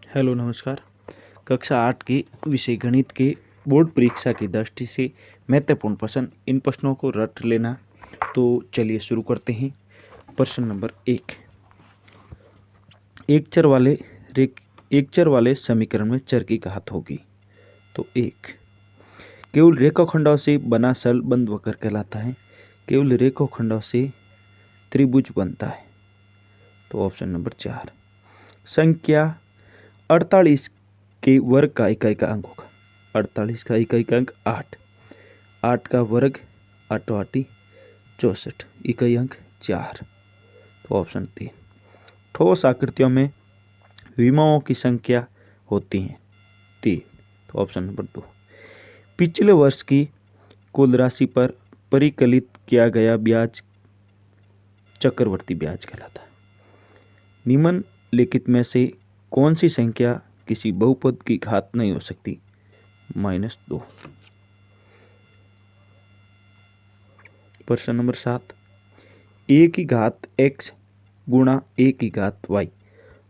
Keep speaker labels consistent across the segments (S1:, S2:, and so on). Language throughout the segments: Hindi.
S1: हेलो नमस्कार। कक्षा 8 के विषय गणित के बोर्ड परीक्षा की दृष्टि से महत्वपूर्ण प्रश्न, इन प्रश्नों को रट लेना। तो चलिए शुरू करते हैं। प्रश्न नंबर 1। एक चर वाले समीकरण में चर की घात होगी। तो 1 केवल रेखाखंडों से बना सरल बंद वक्र कहलाता है। केवल रेखाखंडों से त्रिभुज बनता है। तो ऑप्शन नंबर 4। संख्या 48 के वर्ग का इकाई का अंक होगा। 48 का इकाई का अंक 8। 8 का वर्ग 8 8 64, इकाई अंक 4। तो ऑप्शन 3। ठोस आकृतियों में विमाओं की संख्या होती है 3। तो ऑप्शन नंबर 2। पिछले वर्ष की कुल राशि पर परिकलित किया गया ब्याज चक्रवर्ती ब्याज कहलाता है। निम्नलिखित में से कौन सी संख्या किसी बहुपद की घात नहीं हो सकती? -2। प्रश्न नंबर 7। a की घात x गुणा a की घात y।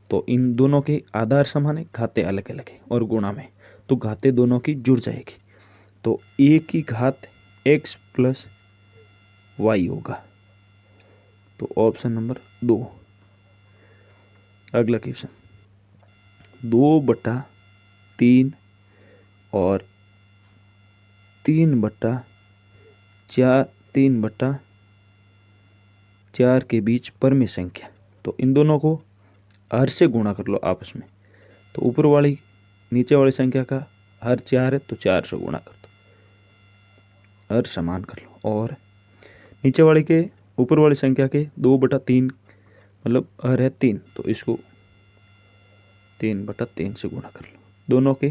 S1: तो इन दोनों के आधार समान है, घातें अलग अलग है और गुणा में तो घातें दोनों की जुड़ जाएगी। तो a की घात x प्लस y होगा। तो ऑप्शन नंबर 2। अगला क्वेश्चन 2/3 और 3/4 के बीच परमेय संख्या। तो इन दोनों को हर से गुणा कर लो आपस में। तो ऊपर वाली नीचे वाली संख्या का हर 4 है तो 4 से गुणा कर दो, हर समान कर लो। और नीचे वाली के ऊपर वाली संख्या के 2/3 मतलब हर है 3, तो इसको 3/3 से गुणा कर लो। दोनों के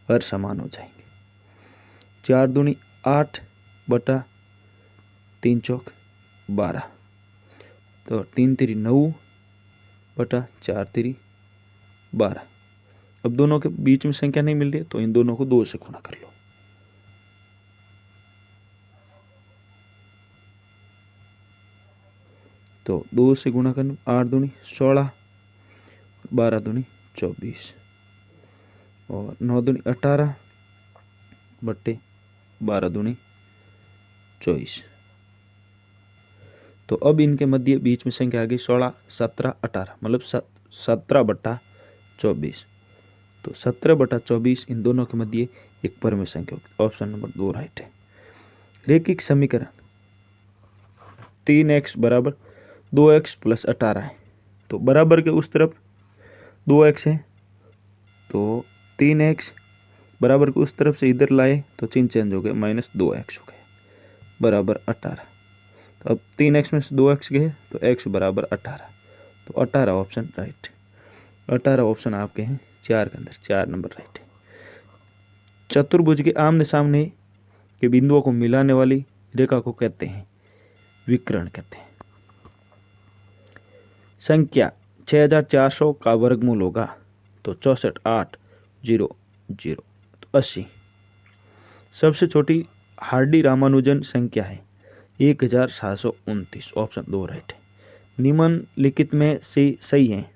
S1: हर समान हो जाएंगे। 4 दूनी 8/3 चौक 12। तो 3 3 9/4 3 12। अब दोनों के बीच में संख्या नहीं मिल रही है तो इन दोनों को 2 से गुणा कर लो। तो 2 से गुणा करना 8 दूनी 16, 12 दूनी 24 और 9 दूनी 18 बट्टे 12 दूनी 24। तो अब इनके मध्य बीच में संख्या आ गई 16 17 18 मतलब 17/24। तो 17/24 इन दोनों के मध्य एक परमेय संख्या होगी। ऑप्शन नंबर 2 राइट है। रेखिक समीकरण 3x बराबर 2x प्लस 18 है। तो बराबर के उस तरफ 2x है तो 3x बराबर के उस तरफ से इधर लाए तो चिन्ह चेंज हो गया, -2x हो गया बराबर 18। तो अब 3x में से 2x गए तो x बराबर 18। तो 18 ऑप्शन राइट। 18 ऑप्शन आपके हैं 4 के अंदर, 4 नंबर राइट है। चतुर्भुज के आमने सामने के बिंदुओं को मिलाने वाली रेखा को कहते हैं विकर्ण कहते हैं। संख्या 6400 का वर्गमूल होगा तो 64 8 0 0 तो 80। सबसे छोटी हार्डी रामानुजन संख्या है 1729। ऑप्शन 2 राइट है। निम्नलिखित में से सही है।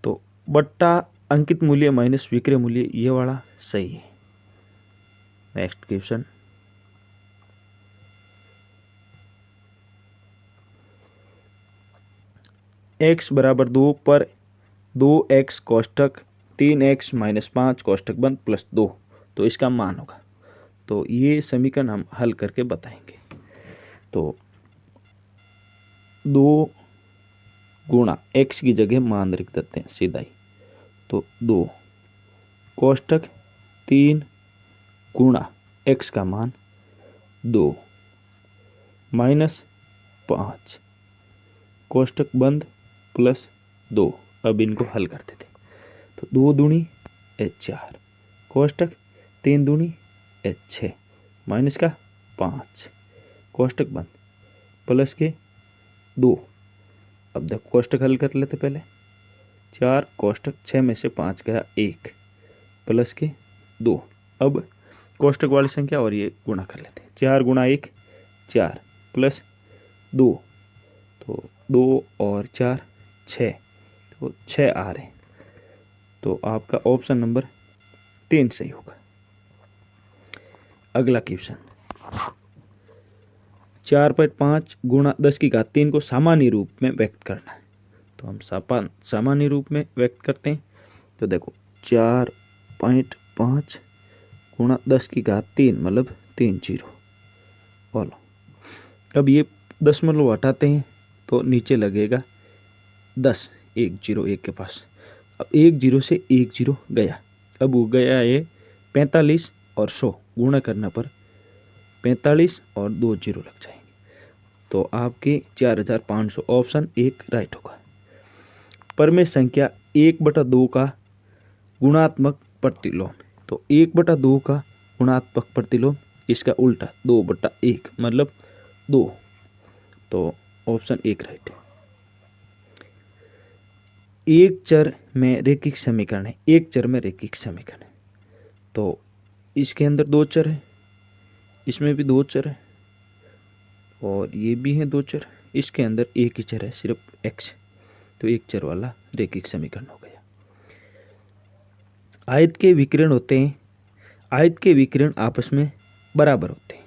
S1: तो बट्टा अंकित मूल्य माइनस विक्रय मूल्य, ये वाला सही है। नेक्स्ट क्वेश्चन x बराबर 2 पर 2x कोष्टक 3x - 5 कोष्टक बंद प्लस 2, तो इसका मान होगा। तो ये समीकरण हम हल करके बताएंगे। तो 2 गुणा x की जगह मान रख देते हैं सीधा ही। तो 2 कोष्टक 3 गुणा x का मान 2 -5 कोष्टक बंद प्लस 2। अब इनको हल करते थे तो 2 दूनी 4 कोष्टक 3 दूनी 6 माइनस का 5 कोष्टक बंद प्लस के 2। अब देखो कोष्टक हल कर लेते पहले। 4 कोष्टक 6 में से 5 गया 1 प्लस के 2। अब कोष्टक वाली संख्या और ये गुणा कर लेते हैं। 4 गुणा 1 4 प्लस 2, तो 2 और 4 6, तो 6 आ रहे हैं। तो आपका ऑप्शन नंबर 3 सही होगा। अगला क्वेश्चन, 4.5 गुणा 10 की घात 3 को सामान्य रूप में व्यक्त करना है। तो हम सामान्य रूप में व्यक्त करते हैं। तो देखो 4.5 गुणा 10 की घात 3 मतलब 3 जीरो बोलो। अब ये दशमलव हटाते हैं तो नीचे लगेगा 10, 1 जीरो 1 के पास। अब 1 जीरो से 1 जीरो गया, अब वो गया ये 45 और 100 गुणा करने पर 45 और 2 जीरो लग जाएंगे। तो आपके 4500 ऑप्शन 1 राइट होगा। परमेय संख्या 1/2 का गुणात्मक प्रतिलोम। तो 1/2 का गुणात्मक प्रतिलोम, इसका उल्टा 2/1 मतलब 2। तो ऑप्शन 1 राइट है। एक चर में रैखिक समीकरण है, एक चर में रैखिक समीकरण है। तो इसके अंदर 2 चर है, इसमें भी 2 चर है और ये भी है 2 चर। इसके अंदर एक ही चर है, सिर्फ x। तो एक चर वाला रैखिक समीकरण हो गया। आयत के विकिरण होते हैं, आयत के विकिरण आपस में बराबर होते हैं।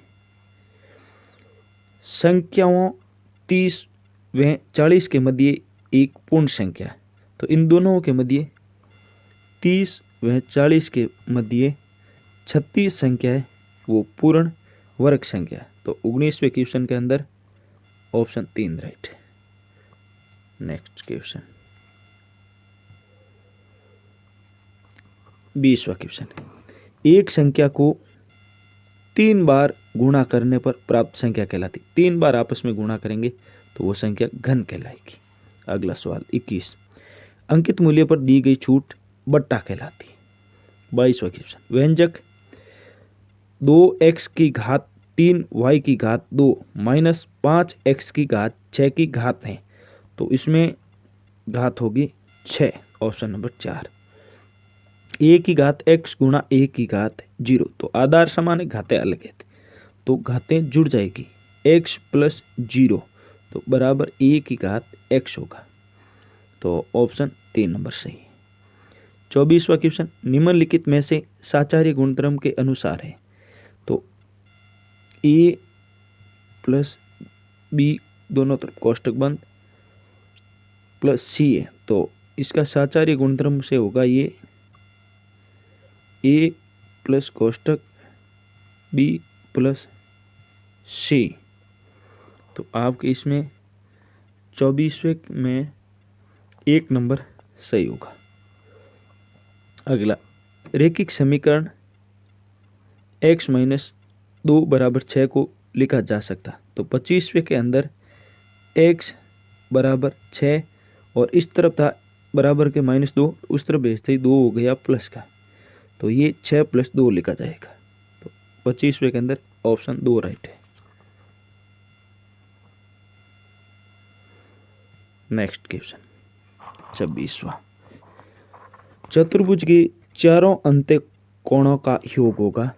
S1: संख्याओं 30 व 40 के मध्य एक पूर्ण संख्या है। तो इन दोनों के मध्य 30 व 40 के मध्य 36 संख्या है, वो पूर्ण वर्ग संख्या है। तो 19वें क्वेश्चन के अंदर ऑप्शन 3 राइट है। नेक्स्ट क्वेश्चन, 20वां क्वेश्चन, एक संख्या को 3 बार गुणा करने पर प्राप्त संख्या कहलाती। 3 बार आपस में गुणा करेंगे तो वो संख्या घन कहलाएगी। अगला सवाल 21, अंकित मूल्य पर दी गई छूट बट्टा कहलाती है। 22वां क्वेश्चन, व्यंजक 2x की घात 3 y की घात 2 माइनस 5x की घात 6 की घात है। तो इसमें घात होगी 6, ऑप्शन नंबर 4। a की घात x गुणा a की घात 0। तो आधार समान है, घातें अलग है, तो घातें जुड़ जाएगी। x प्लस 0 तो बराबर a की घात x होगा। तो ऑप्शन 3 नंबर सही है। 24वां क्वेश्चन, निम्नलिखित में से साचार्य गुणधर्म के अनुसार है। तो a प्लस b दोनों तरफ कोष्टक बंद प्लस c है। तो इसका साचार्य गुणधर्म से होगा ये a प्लस कोष्टक b प्लस c। तो आपके इसमें 24वें में 1 नंबर सही होगा। अगला, रैखिक समीकरण x माइनस 2 बराबर 6 को लिखा जा सकता। तो 25वें के अंदर x बराबर 6 और इस तरफ था बराबर के -2, उस तरफ भेजते ही 2 हो गया प्लस का। तो ये 6 प्लस 2 लिखा जाएगा। तो 25वें के अंदर ऑप्शन 2 राइट है। नेक्स्ट क्वेश्चन 26वां, चतुर्भुज के चारों अंत्य कोणों का योग होगा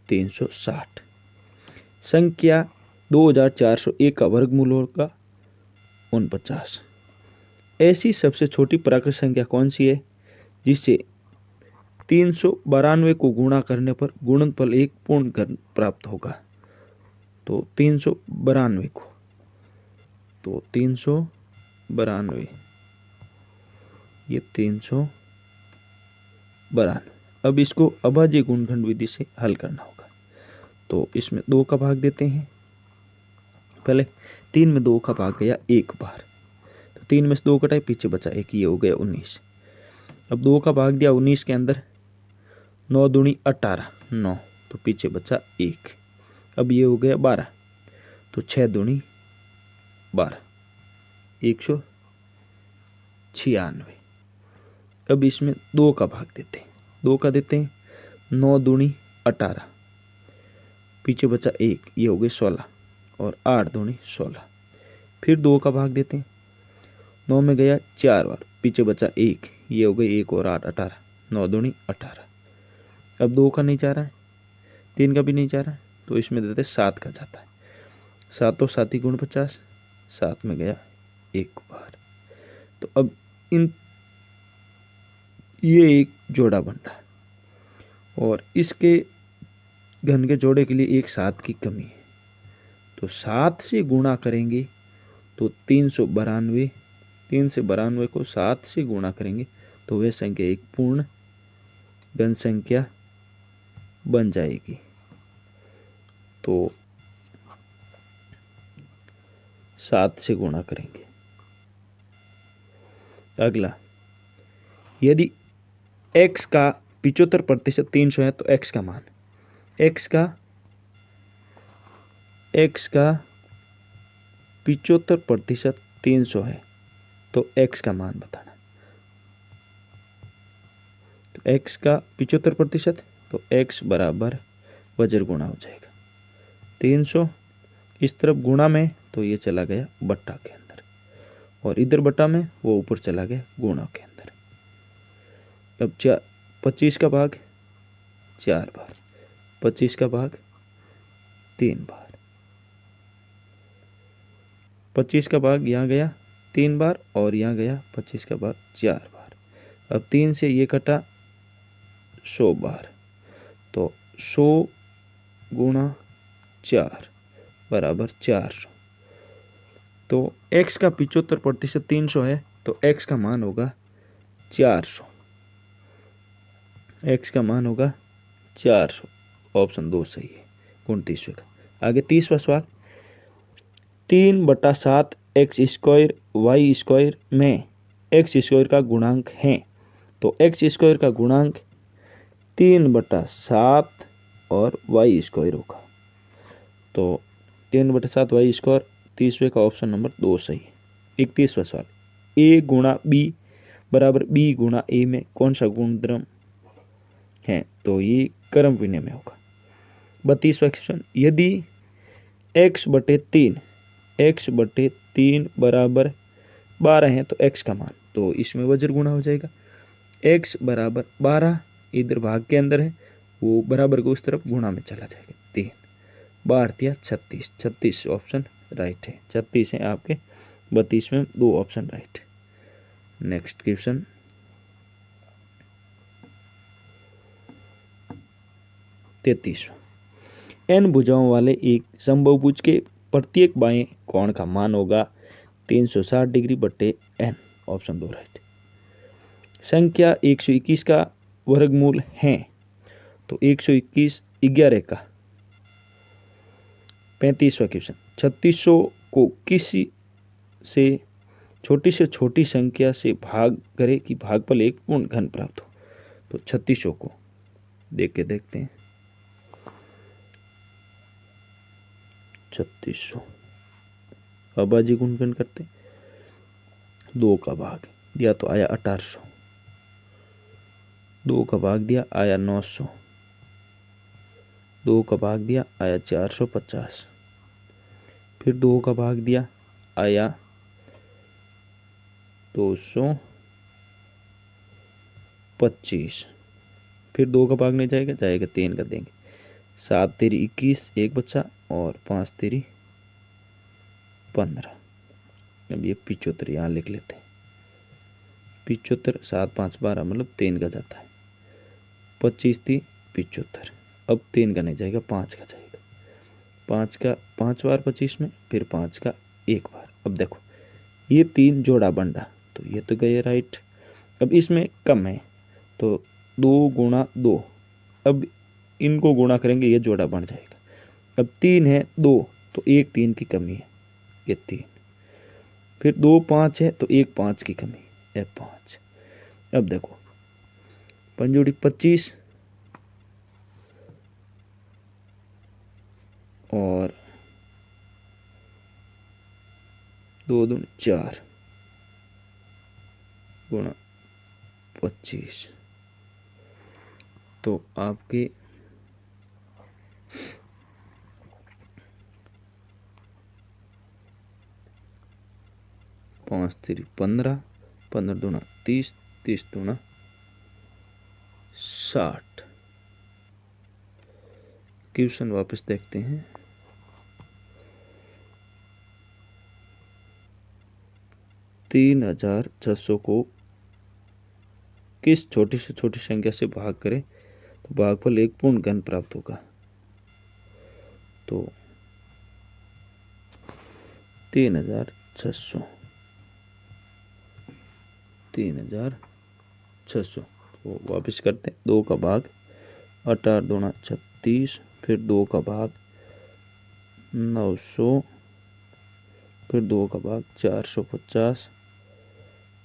S1: 360। संख्या 2401 का वर्गमूल होगा 49। ऐसी सबसे छोटी प्राकृत संख्या कौन सी है जिससे 392 को गुणा करने पर गुणनफल एक पूर्ण घन प्राप्त होगा। तो 392 को, तो 392 ये 392। अब इसको अभाज्य गुणनखंड विधि से हल करना होगा। तो इसमें 2 का भाग देते हैं। पहले 3 में 2 का भाग गया 1 बार, तो 3 में से 2 कटाए, पीछे बचा 1, ये हो गया 19। अब 2 का भाग दिया 19 के अंदर, 9 दूनी 18 9, तो पीछे बचा 1। अब ये हो गया 12, तो 6 दूनी 12 196। अब इसमें 2 का भाग देते हैं, 2 का देते हैं, 9 दूनी 18, पीछे बचा 1, ये हो गए 16 और 8 दूनी 16। फिर 2 का भाग देते हैं, 9 में गया 4 बार, पीछे बचा 1, ये हो गए 1 और 8 18, 9 दूनी 18। अब 2 का नहीं जा रहा है, 3 का भी नहीं जा रहा है, तो इसमें देते 7 का जाता है। 7 और 7 गुण 50, 7 में गया 1 बार। तो अब इन ये एक जोड़ा बन रहा है और इसके घन के जोड़े के लिए एक 7 की कमी है, तो 7 से गुणा करेंगे तो 392, 3 से 92 को 7 से गुणा करेंगे तो वह संख्या एक पूर्ण घन संख्या बन जाएगी। तो 7 से गुणा करेंगे। अगला, यदि x का 75% 300 है तो x का मान, x का 75% 300 है तो x का मान बताना। तो x का 75% तो x बराबर वज्र गुणा हो जाएगा 300, इस तरफ गुणा में तो ये चला गया बट्टा के अंदर और इधर बट्टा में वो ऊपर चला गया गुणा के अंदर। अब 25 का भाग 4 बार, 25 का भाग 3 बार, 25 का भाग यहाँ गया 3 बार और यहाँ गया 25 का भाग 4 बार। अब 3 से ये कटा 100 बार, तो 100 गुणा 4 बराबर 400। तो x का 75% 300 है तो x का मान होगा 400, x का मान होगा 400। ऑप्शन 2 सही है 29वें का। आगे 30वां सवाल, 3/7 एक्स स्क्वायर वाई स्क्वायर में एक्स स्क्वायर का गुणांक है, तो एक्स स्क्वायर का गुणांक 3/7 और वाई स्क्वायर होगा। तो 3/7 वाई स्क्वायर 30वें का ऑप्शन नंबर 2 सही है। 31वां सवाल, a गुणा b बराबर b गुणा a में कौन सा गुणधर्म है, तो ये कर्म विनिमय में होगा। 32वां क्वेश्चन, यदि x/3 बराबर 12 है तो x का मान, तो इसमें वज्र गुणा हो जाएगा। x बराबर 12 इधर भाग के अंदर है, वो बराबर को उस तरफ गुणा में चला जाएगा 3 12 36, 36 ऑप्शन राइट है। 36 है आपके, 32 में 2 ऑप्शन राइट। नेक्स्ट क्वेश्चन, 33वां, n भुजाओं वाले एक समबाहुभुज के प्रत्येक बाएं कोण का मान होगा 360 डिग्री बटे n, ऑप्शन 2 राइट। संख्या 121 का वर्गमूल है, तो 121 11 का। 35वां क्वेश्चन, 3600 को किसी से छोटी संख्या से भाग करे कि भागफल एक पूर्ण घन प्राप्त हो, तो 3600 को देख के देखते हैं। 3600 अबाजी गुणनखंड करते, 2 का भाग दिया तो आया 1800, 2 का भाग दिया आया 900, 2 का भाग दिया आया 450, फिर 2 का भाग दिया आया 225, फिर 2 का भाग नहीं जाएगा, जाएगा 3 का देंगे। 7 तेरी 21 एक बच्चा और 5 तेरी 15। अब ये 75 यहाँ लिख लेते हैं। 75 7 5 12 मतलब 3 का जाता है। 25 थी 75, अब 3 का नहीं जाएगा 5 का जाएगा। 5 का 5 बार 25 में, फिर 5 का एक बार। अब देखो ये 3 जोड़ा बन रहा, तो ये तो गए राइट। अब इसमें कम है तो 2 गुणा 2, अब इनको गुणा करेंगे ये जोड़ा बन जाएगा। अब 3 है 2 तो एक 3 की कमी है, ये 3, फिर 2 5 है तो एक 5 की कमी है 5। अब देखो 5 जोड़ी 25 और 2 दूनी 4 गुणा 25, तो आपके 5 3 15, 15 दूना 30, 30 दूना 60। क्वेश्चन वापस देखते हैं। 3600 को किस छोटी से छोटी संख्या से भाग करें तो भागफल एक पूर्ण घन प्राप्त होगा। तो 3600 तो वापस करते हैं। 2 का भाग 18 दूना 36, फिर 2 का भाग 900, फिर 2 का भाग 450,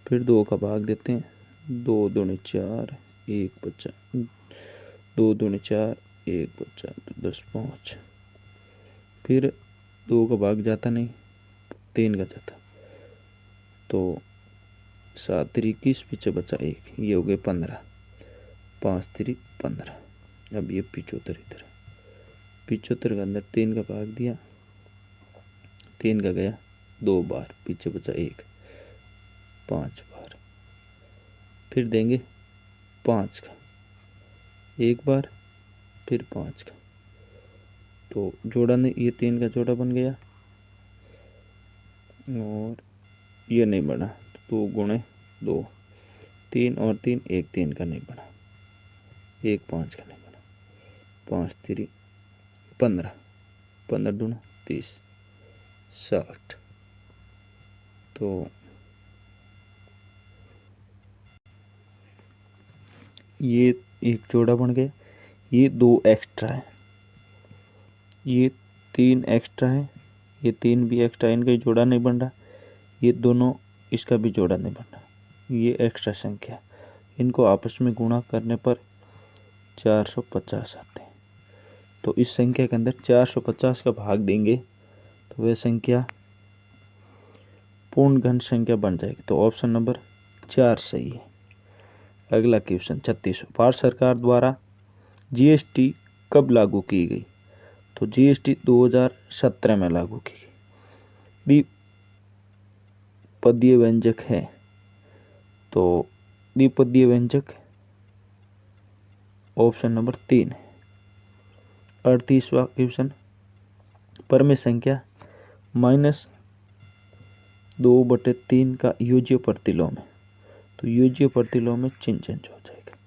S1: फिर 2 का भाग देते हैं 2 दूनी 4, 1 बचा, 2 दूनी 4, 1 बचा, 10 5, फिर 2 का भाग जाता नहीं, 3 का जाता, तो 7 3 21, पीछे बचा 1, ये हो गए 15, 5 3 15। अब ये 75 इधर, 75 के अंदर 3 का भाग दिया, 3 का गया 2 बार, पीछे बचा 1, 5 बार, फिर देंगे 5 का 1 बार, फिर 5 का, तो जोड़ा नहीं, ये 3 का जोड़ा बन गया और ये नहीं बना, तो 2 गुणे 2, 3 और 3, 1 3 का नहीं बना, 1 5 का नहीं बना, 5 3 15, 15 दूना 30, 60। तो ये एक जोड़ा बन गया, ये 2 एक्स्ट्रा है, ये 3 एक्स्ट्रा है, ये 3 भी एक्स्ट्रा, इनका जोड़ा नहीं बन रहा, ये दोनों इसका भी जोड़ा नहीं बन रहा, ये एक्स्ट्रा संख्या, इनको आपस में गुणा करने पर 450 आते हैं। तो इस संख्या के अंदर 450 का भाग देंगे तो वह संख्या पूर्ण घन संख्या बन जाएगी। तो ऑप्शन नंबर 4 सही है। अगला क्वेश्चन 36। भारत सरकार द्वारा जीएसटी कब लागू की गई? तो जीएसटी 2017 में लागू की गई। द्विपदीय व्यंजक है, तो द्विपदीय व्यंजक ऑप्शन नंबर 3 है। 38वां क्वेश्चन, परमेय संख्या -2/3 का योज्य प्रतिलोम है, तो योज्य प्रतिलोम में चिन्ह चेंज हो जाएगा,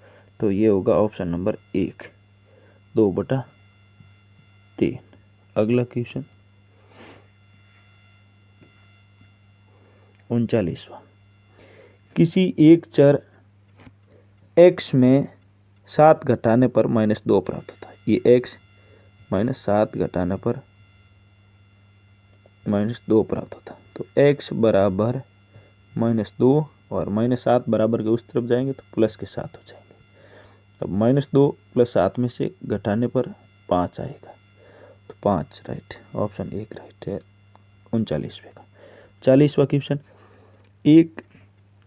S1: तो ये होगा ऑप्शन नंबर 1, 2/3। अगला क्वेश्चन 39वां, किसी एक चर x में 7 घटाने पर -2 प्राप्त होता है। ये x -7 घटाने पर -2 प्राप्त होता है, तो x बराबर -2 और -7 बराबर के उस तरफ जाएंगे तो प्लस के साथ हो जाएंगे। अब -2 + 7 में से घटाने पर 5 आएगा, तो 5 राइट, ऑप्शन 1 राइट है 39वें का। 40वां क्वेश्चन, एक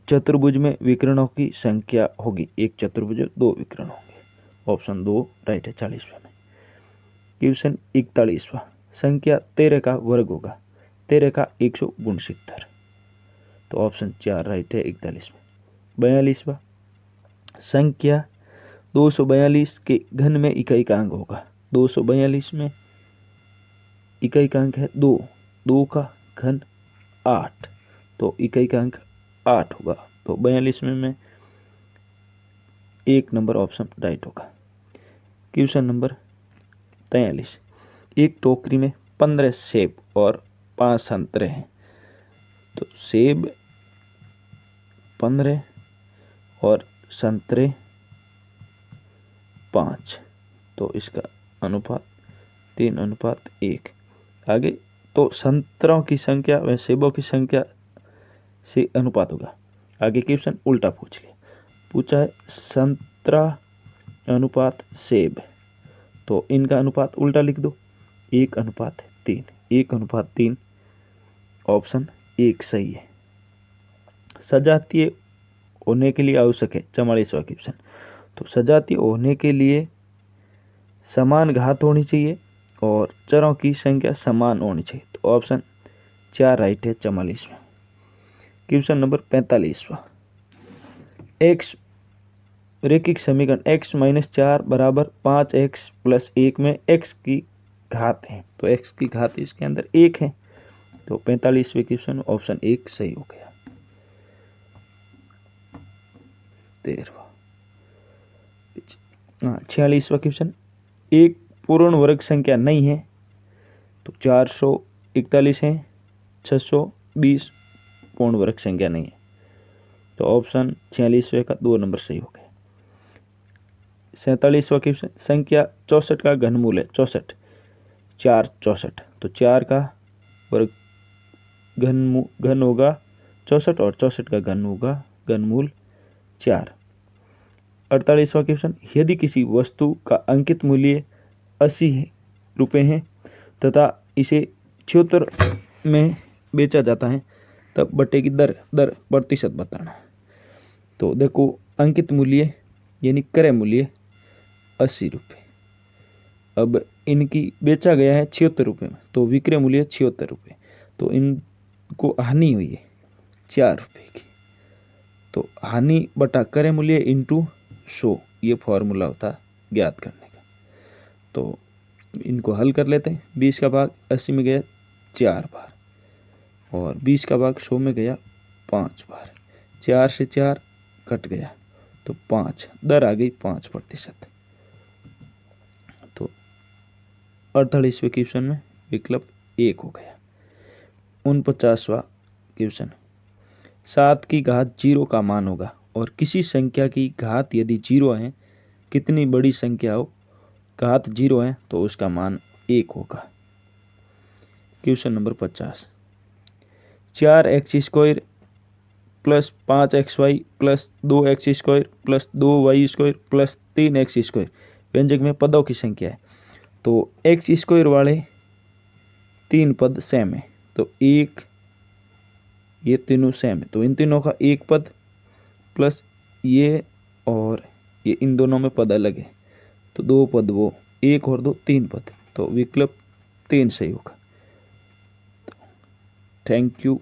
S1: चतुर्भुज में विकर्णों की संख्या होगी। एक चतुर्भुज में 2 विकर्ण होंगे, ऑप्शन 2 राइट है 40वें में। क्वेश्चन 41वां, संख्या 13 का वर्ग होगा। 13 का 169, तो ऑप्शन 4 राइट है 41 में। 42वां, संख्या 242 के घन में इकाई का अंक होगा। 242 में इकाई का अंक है 2, 2 का घन 8, तो इकाई का अंक 8 होगा, तो 42 में 1 नंबर ऑप्शन राइट होगा। क्वेश्चन नंबर 43, एक टोकरी में 15 सेब और 5 संतरे हैं, तो सेब 15 और संतरे 5, तो इसका अनुपात 3:1। आगे तो संतरों की संख्या व सेबों की संख्या से अनुपात होगा। आगे क्वेश्चन उल्टा पूछ लिया, पूछा है संतरा अनुपात सेब, तो इनका अनुपात उल्टा लिख दो, 1:3, 1:3, ऑप्शन 1 सही है। सजातीय होने के लिए आवश्यक है। 44वां क्वेश्चन, तो सजातीय होने के लिए समान घात होनी चाहिए और चरों की संख्या समान होनी चाहिए, तो ऑप्शन 4 राइट है 44 में। क्वेश्चन नंबर 45वां, x रैखिक समीकरण x - 4 = 5x + 1 में x की घात है, तो x की घात इसके अंदर 1 है, तो 45वें क्वेश्चन ऑप्शन 1 सही हो गया। 13वां, हाँ, 46वां क्वेश्चन, एक पूर्ण वर्ग संख्या नहीं है तो 441 है, 620 पूर्ण वर्ग संख्या नहीं है। तो ऑप्शन 46वें का 2 नंबर सही हो गया। 47वां क्वेश्चन, संख्या 64 का घनमूल है 64, 4 64, तो 4 का वर्ग घन होगा 64 और 64 का घन होगा घनमूल 4। 48वां क्वेश्चन, यदि किसी वस्तु का अंकित मूल्य 80 रुपये है तथा इसे 76 में बेचा जाता है तब बटे की दर प्रतिशत बताना। तो देखो, अंकित मूल्य यानी क्रय मूल्य 80 रुपये, अब इनकी बेचा गया है 76 रुपये में, तो विक्रय मूल्य 76 रुपये, तो इनको हानि हुई है 4 रुपये की। तो हानि बटा क्रय मूल्य इंटू 100, ये फॉर्मूला होता है ज्ञात करने का। तो इनको हल कर लेते हैं। 20 का भाग 80 में गया 4 बार और 20 का भाग 100 में गया 5 बार। 4 से 4 कट गया तो 5, दर आ गई 5%। तो 48वें क्वेश्चन में विकल्प 1 हो गया। 49वां क्वेश्चन, 7 की घात 0 का मान होगा और किसी संख्या की घात यदि 0 है, कितनी बड़ी संख्या हो घात 0 है तो उसका मान 1 होगा। Question number 50, 4x² plus 5xy plus 2x² plus 2y² plus 3x² व्यंजक में पदों की संख्या है। तो x² वाले 3 पद सेम है, तो एक ये तीनों सेम है, तो इन तीनों का एक पद प्लस ये और ये इन दोनों में पद अलग है, तो 2 पद वो, 1 और 2 3 पद, तो विकल्प 3 सही होगा। Thank you.